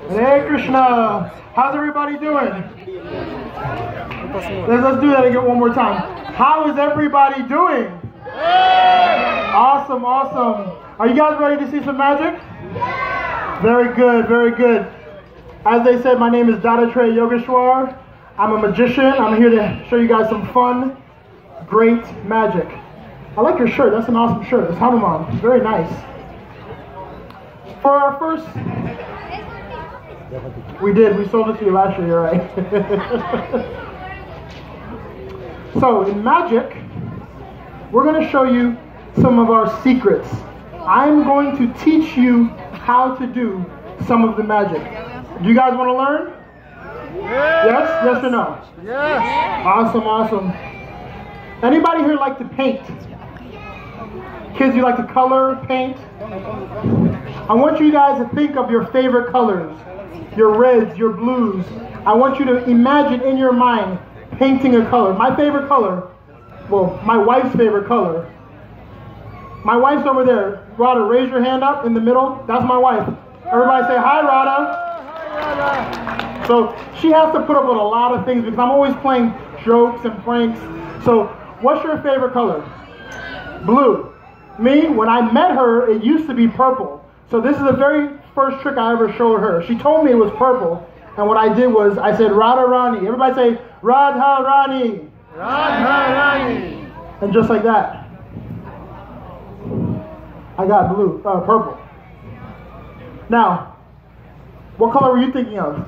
Hare Krishna. How's everybody doing? Let's do that again one more time. How is everybody doing? Awesome, awesome. Are you guys ready to see some magic? Very good, very good. As they said, my name is Dattatreya Yogeshwar. I'm a magician. I'm here to show you guys some fun, great magic. I like your shirt. That's an awesome shirt. It's Hanuman. Very nice. For our first... We sold it to you last year, you're right. So, in magic, we're going to show you some of our secrets. I'm going to teach you how to do some of the magic. Do you guys want to learn? Yes? Yes or no? Yes. Awesome, awesome. Anybody here like to paint? Kids, you like to color, paint? I want you guys to think of your favorite colors. Your reds, your blues. I want you to imagine in your mind painting a color. My favorite color, well, my wife's favorite color. My wife's over there. Rada, raise your hand up in the middle. That's my wife. Everybody say, hi, Rada. So she has to put up with a lot of things because I'm always playing jokes and pranks. So what's your favorite color? Blue. Me, when I met her, it used to be purple. So this is the very first trick I ever showed her. She told me it was purple. And what I did was I said, Radha Rani. Everybody say, Radha Rani. Radha Rani. And just like that, I got purple. Now, what color were you thinking of?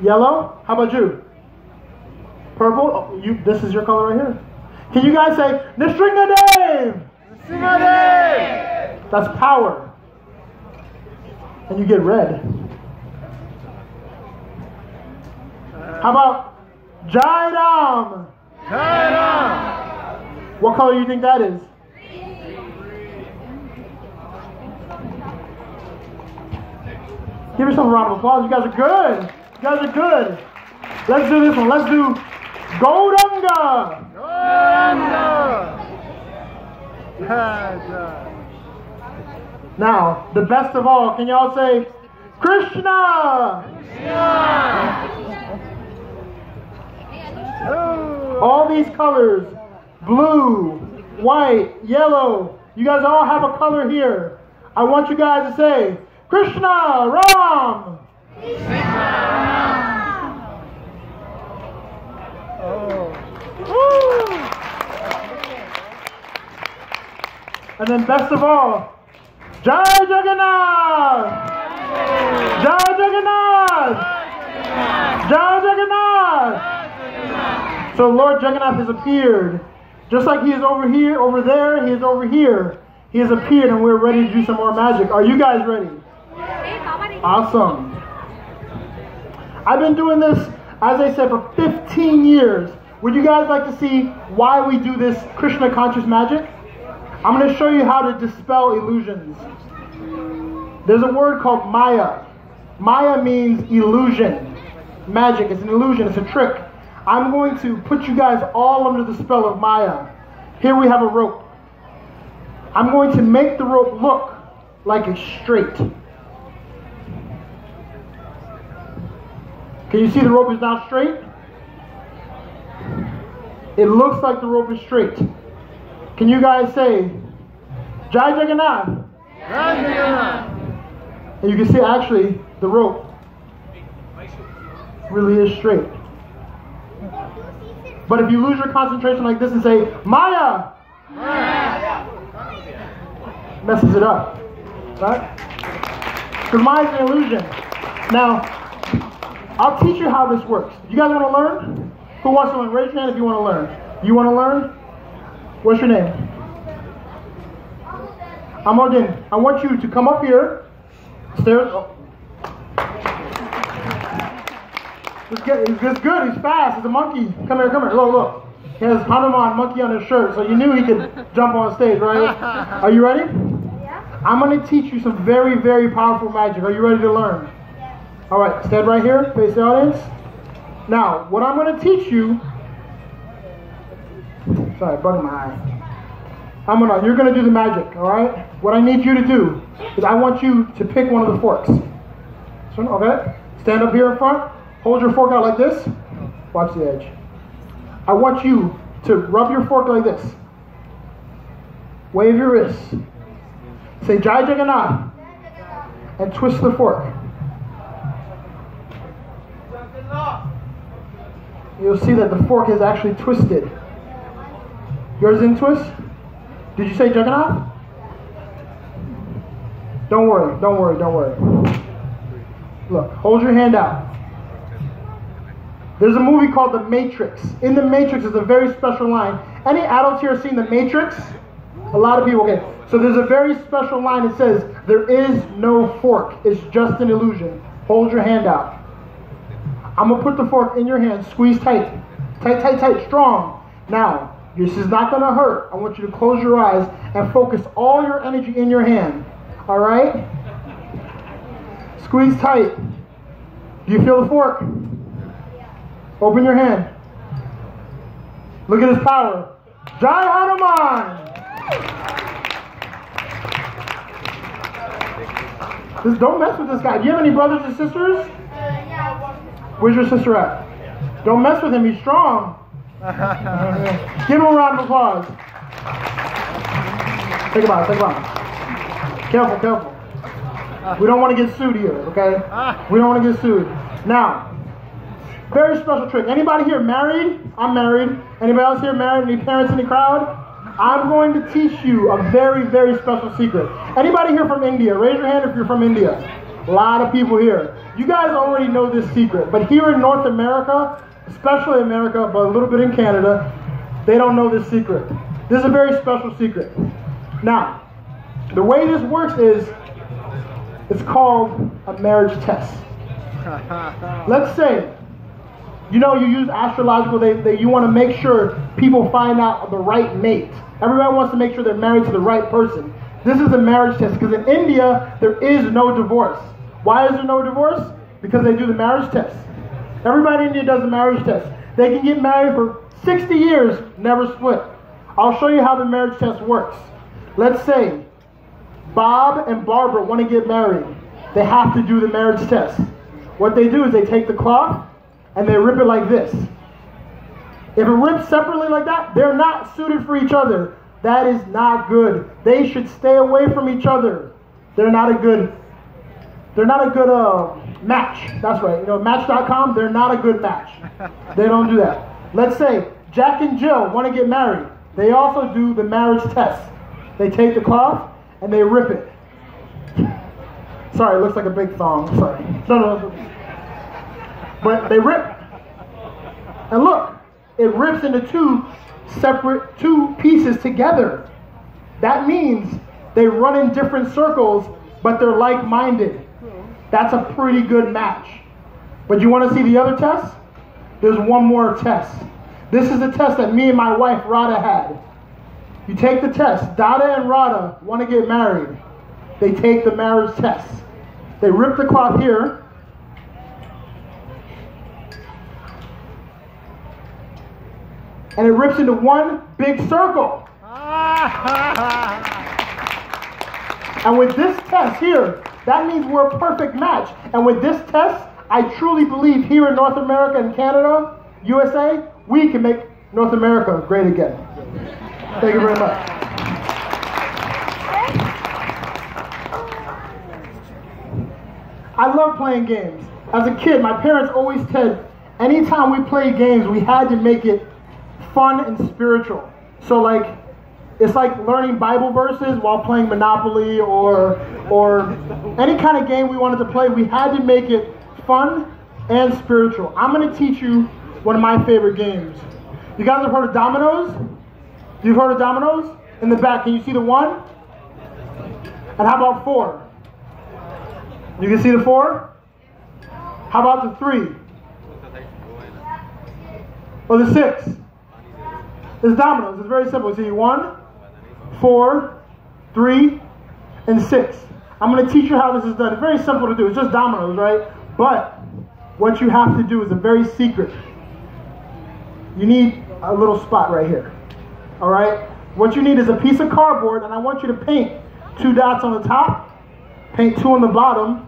Yellow? How about you? Purple? Oh, this is your color right here. Can you guys say, Nishringadev? Nishringadev! That's power. And you get red. How about Jai Ram? Jai Ram! What color do you think that is? Give yourself a round of applause. You guys are good. You guys are good. Let's do this one. Let's do Govinda. Govinda. Now, the best of all, can y'all say Krishna? Krishna. All these colors, blue, white, yellow, you guys all have a color here. I want you guys to say Krishna Ram. Krishna Ram. Oh. And then best of all, Jai Jagannath! Jai Jagannath! Jai Jagannath! So Lord Jagannath has appeared. Just like he is over here, over there, he is over here. He has appeared and we're ready to do some more magic. Are you guys ready? Awesome. I've been doing this, as I said, for 15 years. Would you guys like to see why we do this Krishna conscious magic? I'm going to show you how to dispel illusions. There's a word called Maya. Maya means illusion. Magic is an illusion. It's a trick. I'm going to put you guys all under the spell of Maya. Here we have a rope. I'm going to make the rope look like it's straight. Can you see the rope is now straight? It looks like the rope is straight. Can you guys say, Jai Jagannath? Jai Jagannath. And you can see actually the rope really is straight. But if you lose your concentration like this and say, Maya! Maya! Messes it up. Right? Because Maya's an illusion. Now, I'll teach you how this works. You guys want to learn? Who wants to learn? Raise your hand if you want to learn. You want to learn? What's your name? Amodin. I want you to come up here. Stairs. Oh. He's good. He's fast. He's a monkey. Come here. Look, look. He has Hanuman monkey on his shirt, so you knew he could jump on stage, right? Are you ready? Yeah. I'm going to teach you some very, very powerful magic. Are you ready to learn? Yeah. All right. Stand right here. Face the audience. Now, what I'm going to teach you... Sorry, bug in my eye. You're gonna do the magic, all right? What I need you to do is I want you to pick one of the forks. This one, okay? Stand up here in front. Hold your fork out like this. Watch the edge. I want you to rub your fork like this. Wave your wrist. Say Jai Jagannath. And twist the fork. You'll see that the fork is actually twisted. Yours didn't twist? Did you say Jagannath? Don't worry, don't worry, don't worry. Look, hold your hand out. There's a movie called The Matrix. In The Matrix is a very special line. Any adults here seen The Matrix? A lot of people, okay. So there's a very special line that says, there is no fork. It's just an illusion. Hold your hand out. I'm going to put the fork in your hand. Squeeze tight. Tight, tight, tight. Strong. Now, this is not going to hurt. I want you to close your eyes and focus all your energy in your hand. All right? Squeeze tight. Do you feel the fork? Open your hand. Look at his power. Jai Hanuman! Don't mess with this guy. Do you have any brothers and sisters? Where's your sister at? Don't mess with him. He's strong. Give him a round of applause. Think about it. Think about it. Careful, careful. We don't want to get sued here, okay? We don't want to get sued. Now, very special trick. Anybody here married? I'm married. Anybody else here married? Any parents in the crowd? I'm going to teach you a very, very special secret. Anybody here from India? Raise your hand if you're from India. A lot of people here. You guys already know this secret, but here in North America, especially America, but a little bit in Canada, they don't know this secret. This is a very special secret. Now, the way this works is, it's called a marriage test. Let's say, you use astrological, you want to make sure people find out the right mate. Everybody wants to make sure they're married to the right person. This is a marriage test, because in India, there is no divorce. Why is there no divorce? Because they do the marriage test. Everybody in India does the marriage test. They can get married for 60 years, never split. I'll show you how the marriage test works. Let's say Bob and Barbara want to get married. They have to do the marriage test. What they do is they take the cloth and they rip it like this. If it rips separately like that, they're not suited for each other. That is not good. They should stay away from each other. They're not a good match. That's right. Match.com, they're not a good match. They don't do that. Let's say Jack and Jill want to get married. They also do the marriage test. They take the cloth and they rip it. Sorry, it looks like a big thong. Sorry. No. But they rip. And look, it rips into two pieces together. That means they run in different circles, but they're like-minded. That's a pretty good match. But you want to see the other test? There's one more test. This is the test that me and my wife, Radha, had. You take the test. Dada and Radha want to get married. They take the marriage test. They rip the cloth here. And it rips into one big circle. And with this test here, that means we're a perfect match. And with this test, I truly believe here in North America and Canada, USA, we can make North America great again. Thank you very much. I love playing games. As a kid, my parents always said, anytime we play games, we had to make it fun and spiritual. So it's like learning Bible verses while playing Monopoly or any kind of game we wanted to play. We had to make it fun and spiritual. I'm going to teach you one of my favorite games. You guys have heard of Dominos? You've heard of Dominos? In the back, can you see the 1? And how about 4? You can see the 4? How about the 3? Or the 6? It's Dominos. It's very simple. See 1, 4, 3, and 6. I'm going to teach you how this is done. It's very simple to do. It's just Dominos, right? But what you have to do is a very secret. You need a little spot right here. All right? What you need is a piece of cardboard, and I want you to paint 2 dots on the top, paint 2 on the bottom,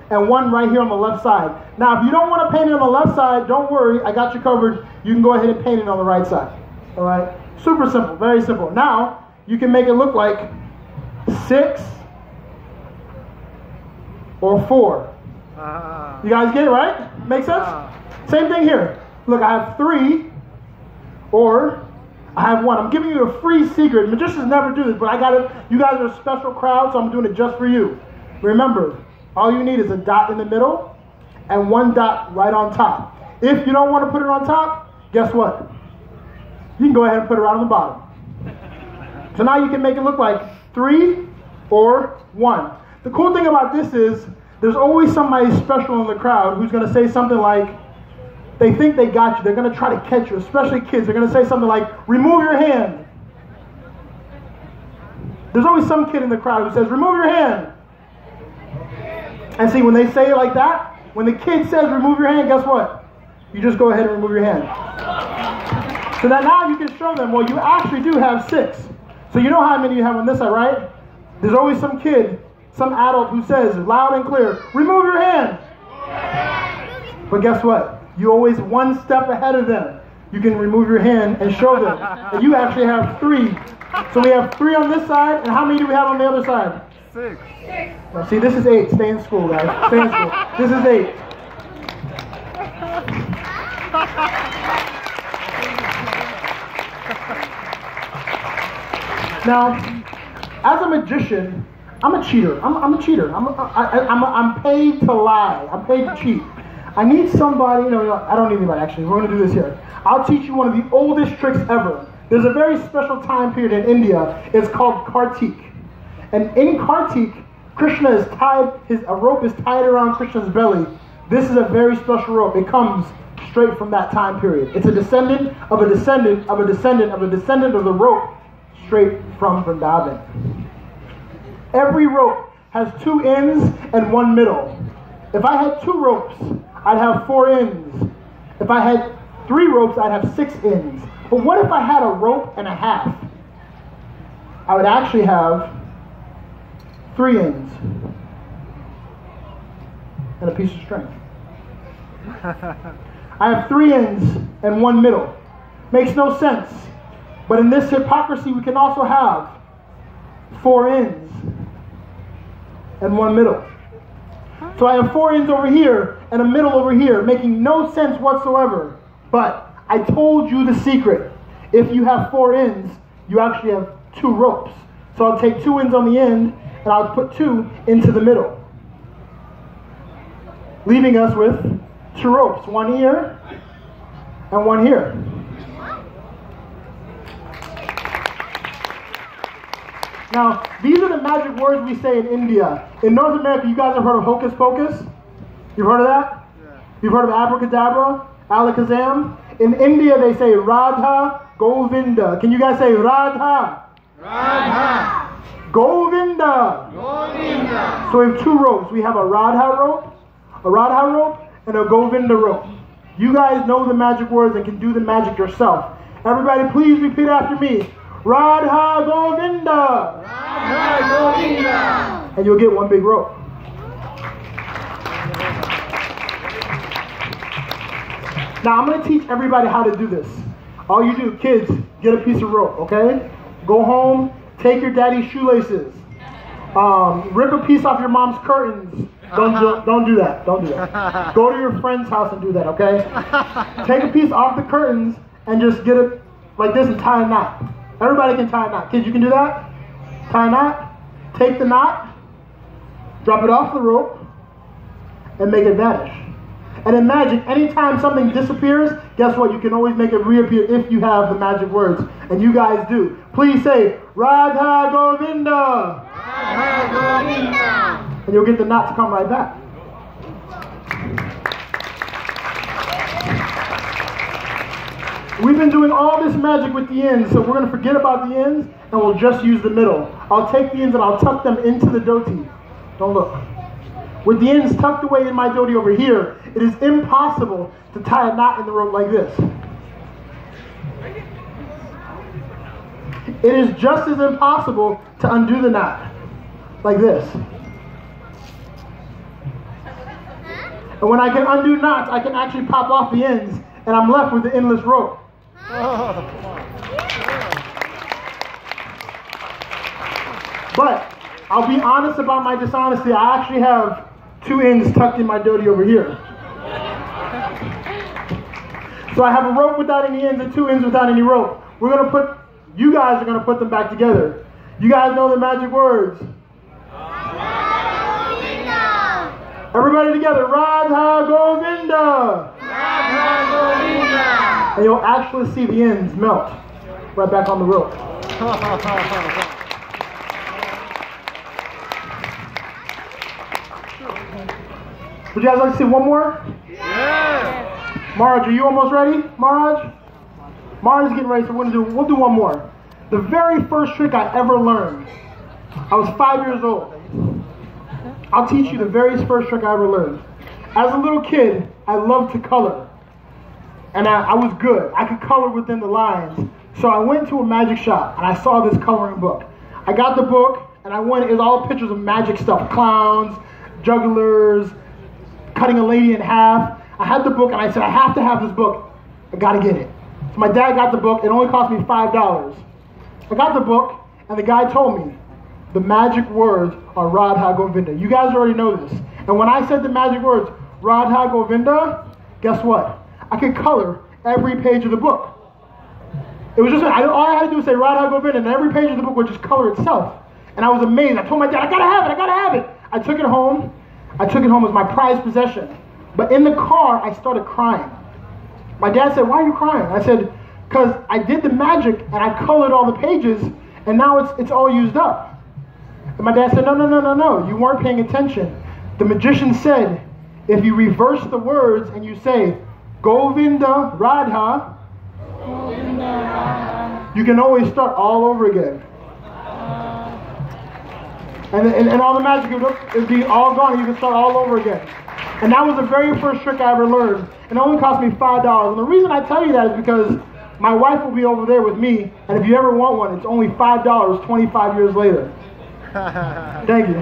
and 1 right here on the left side. Now, if you don't want to paint it on the left side, don't worry, I got you covered. You can go ahead and paint it on the right side. All right? Super simple, very simple. Now, you can make it look like 6 or 4. You guys get it, right? Make sense? Same thing here. Look, I have 3 or I have 1. I'm giving you a free secret. Magicians never do this, but I got it. You guys are a special crowd, so I'm doing it just for you. Remember, all you need is a dot in the middle and 1 dot right on top. If you don't want to put it on top, guess what? You can go ahead and put it right on the bottom. So now you can make it look like 3 or 1. The cool thing about this is there's always somebody special in the crowd who's going to say something like, they think they got you. They're going to try to catch you, especially kids. They're going to say something like, remove your hand. There's always some kid in the crowd who says, remove your hand. And see, when they say it like that, when the kid says, remove your hand, guess what? You just go ahead and remove your hand. So that now you can show them, well, you actually do have 6. So you know how many you have on this side, right? There's always some kid, some adult who says loud and clear, remove your hand. But guess what? You're always 1 step ahead of them. You can remove your hand and show them that you actually have 3. So we have 3 on this side, and how many do we have on the other side? 6. Now see, this is 8. Stay in school, guys. Stay in school. This is 8. Now, as a magician, I'm a cheater. I'm a cheater. I'm paid to lie. I'm paid to cheat. I need somebody, I don't need anybody actually. We're going to do this here. I'll teach you one of the oldest tricks ever. There's a very special time period in India. It's called Kartik. And in Kartik, Krishna is tied, a rope is tied around Krishna's belly. This is a very special rope. It comes straight from that time period. It's a descendant of a descendant of a descendant of a descendant of the rope straight from Vrindavan. Every rope has 2 ends and 1 middle. If I had 2 ropes, I'd have 4 ends. If I had 3 ropes, I'd have 6 ends. But what if I had a rope and a half? I would actually have 3 ends and a piece of string. I have 3 ends and 1 middle. Makes no sense. But in this hypocrisy, we can also have 4 ends and 1 middle. So I have 4 ends over here and a middle over here, making no sense whatsoever. But I told you the secret. If you have 4 ends, you actually have 2 ropes. So I'll take 2 ends on the end, and I'll put 2 into the middle, leaving us with 2 ropes, 1 here and 1 here. Now, these are the magic words we say in India. In North America, you guys have heard of hocus pocus? You've heard of that? Yeah. You've heard of abracadabra, alakazam? In India, they say Radha, Govinda. Can you guys say Radha? Radha. Govinda. Govinda. So we have 2 ropes. We have a Radha rope, and a Govinda rope. You guys know the magic words and can do the magic yourself. Everybody, please repeat after me. Radha Govinda. Radha Govinda. And you'll get 1 big rope. Now I'm going to teach everybody how to do this. All you do, kids, get a piece of rope, okay? Go home, take your daddy's shoelaces. Rip a piece off your mom's curtains. Don't do that. Don't do that. Go to your friend's house and do that, okay? Take a piece off the curtains and just get it like this and tie a knot. Everybody can tie a knot. Kids, you can do that? Tie a knot. Take the knot. Drop it off the rope. And make it vanish. And in magic, anytime something disappears, guess what? You can always make it reappear if you have the magic words. And you guys do. Please say, Radha Govinda. Radha Govinda. And you'll get the knot to come right back. We've been doing all this magic with the ends, so we're going to forget about the ends, and we'll just use the middle. I'll take the ends and I'll tuck them into the dhoti. Don't look. With the ends tucked away in my dhoti over here, it is impossible to tie a knot in the rope like this. It is just as impossible to undo the knot. Like this. And when I can undo knots, I can actually pop off the ends, and I'm left with the endless rope. But I'll be honest about my dishonesty. I actually have 2 ends tucked in my dhoti over here. So I have a rope without any ends and 2 ends without any rope. You guys are going to put them back together. You guys know the magic words. Everybody together. Radha Govinda. Radha Govinda. And you'll actually see the ends melt right back on the rope. Would you guys like to see one more? Yes. Maharaj, are you almost ready? Maharaj? Maharaj's getting ready, so we'll do one more. The very first trick I ever learned, I was 5 years old. I'll teach you the very first trick I ever learned. As a little kid, I loved to color. And I was good. I could color within the lines. So I went to a magic shop and I saw this coloring book. I got the book and it was all pictures of magic stuff. Clowns, jugglers, cutting a lady in half. I had the book and I said, I have to have this book. I gotta get it. So my dad got the book. It only cost me $5. I got the book and the guy told me the magic words are Radha Govinda. You guys already know this. And when I said the magic words Radha Govinda, guess what? I could color every page of the book. It was just, all I had to do was say Radha Govinda and every page of the book would just color itself. And I was amazed. I told my dad, I gotta have it, I gotta have it. I took it home. I took it home as my prized possession. But in the car, I started crying. My dad said, why are you crying? I said, because I did the magic and I colored all the pages and now it's all used up. And my dad said, no, you weren't paying attention. The magician said, if you reverse the words and you say, Govinda Radha, you can always start all over again. And all the magic would be all gone. You can start all over again. And that was the very first trick I ever learned. And it only cost me $5. And the reason I tell you that is because my wife will be over there with me. And if you ever want one, it's only $5 25 years later. Thank you.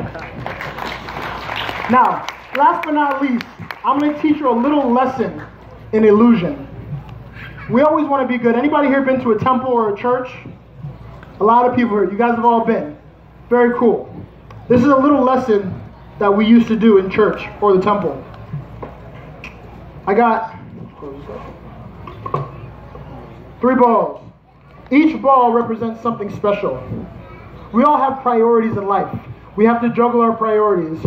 Now, last but not least, I'm going to teach you a little lesson in illusion. We always want to be good. Anybody here been to a temple or a church? A lot of people here. You guys have all been. Very cool. This is a little lesson that we used to do in church or the temple. I got 3 balls. Each ball represents something special. We all have priorities in life. We have to juggle our priorities.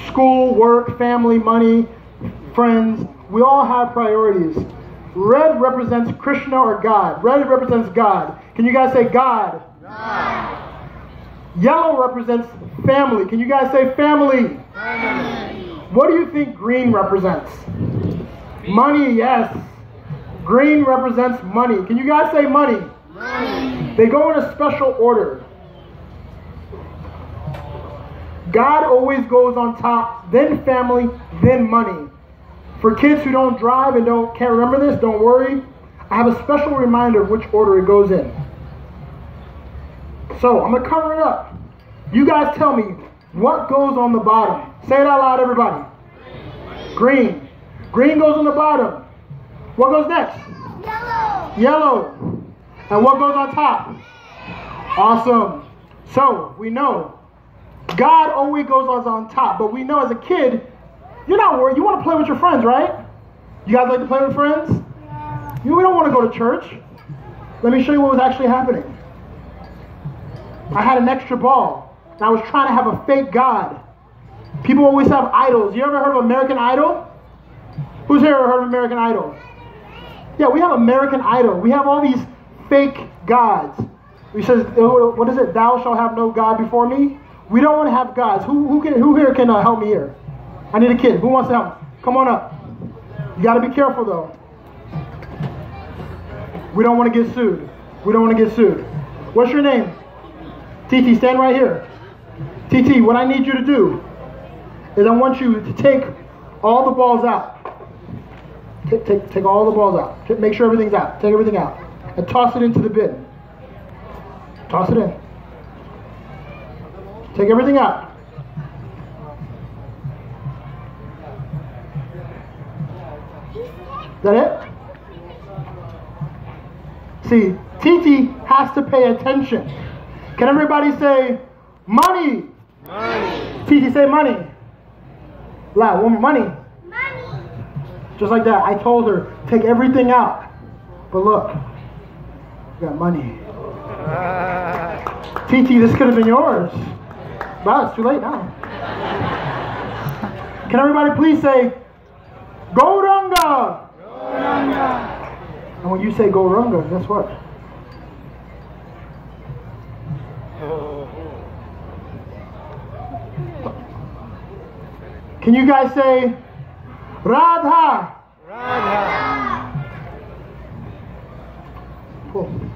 School, work, family, money, friends. We all have priorities. Red represents Krishna or God. Red represents God. Can you guys say God? God. Yellow represents family. Can you guys say family? Family. What do you think green represents? Money, yes. Green represents money. Can you guys say money? Money. They go in a special order. God always goes on top, then family, then money. For kids who don't drive and can't remember this, don't worry. I have a special reminder of which order it goes in. So I'm going to cover it up. You guys tell me what goes on the bottom. Say it out loud, everybody. Green. Green goes on the bottom. What goes next? Yellow. Yellow. And what goes on top? Awesome. So we know God always goes on top. But we know as a kid, you're not worried. You want to play with your friends, right? You guys like to play with friends? We don't want to go to church. Let me show you what was actually happening. I had an extra ball, and I was trying to have a fake God. People always have idols. You ever heard of American Idol? Who's here ever heard of American Idol? Yeah, we have American Idol. We have all these fake gods. We says, what is it? Thou shalt have no God before me. We don't want to have gods. Who here can help me here? I need a kid. Who wants to help? Come on up. You got to be careful though. We don't want to get sued. We don't want to get sued. What's your name? TT, stand right here. TT, what I need you to do is I want you to take all the balls out. Take all the balls out. Make sure everything's out. Take everything out. And toss it into the bin. Toss it in. Take everything out. Is that it? See, Titi has to pay attention. Can everybody say money? Money. Titi, say money. Loud, one more, money. Money. Just like that. I told her, take everything out. But look, you got money. Titi, this could have been yours. But it's too late now. Can everybody please say, Gorunga? Govinda. And when you say Gorunga, guess what? Can you guys say Radha? Radha. Cool.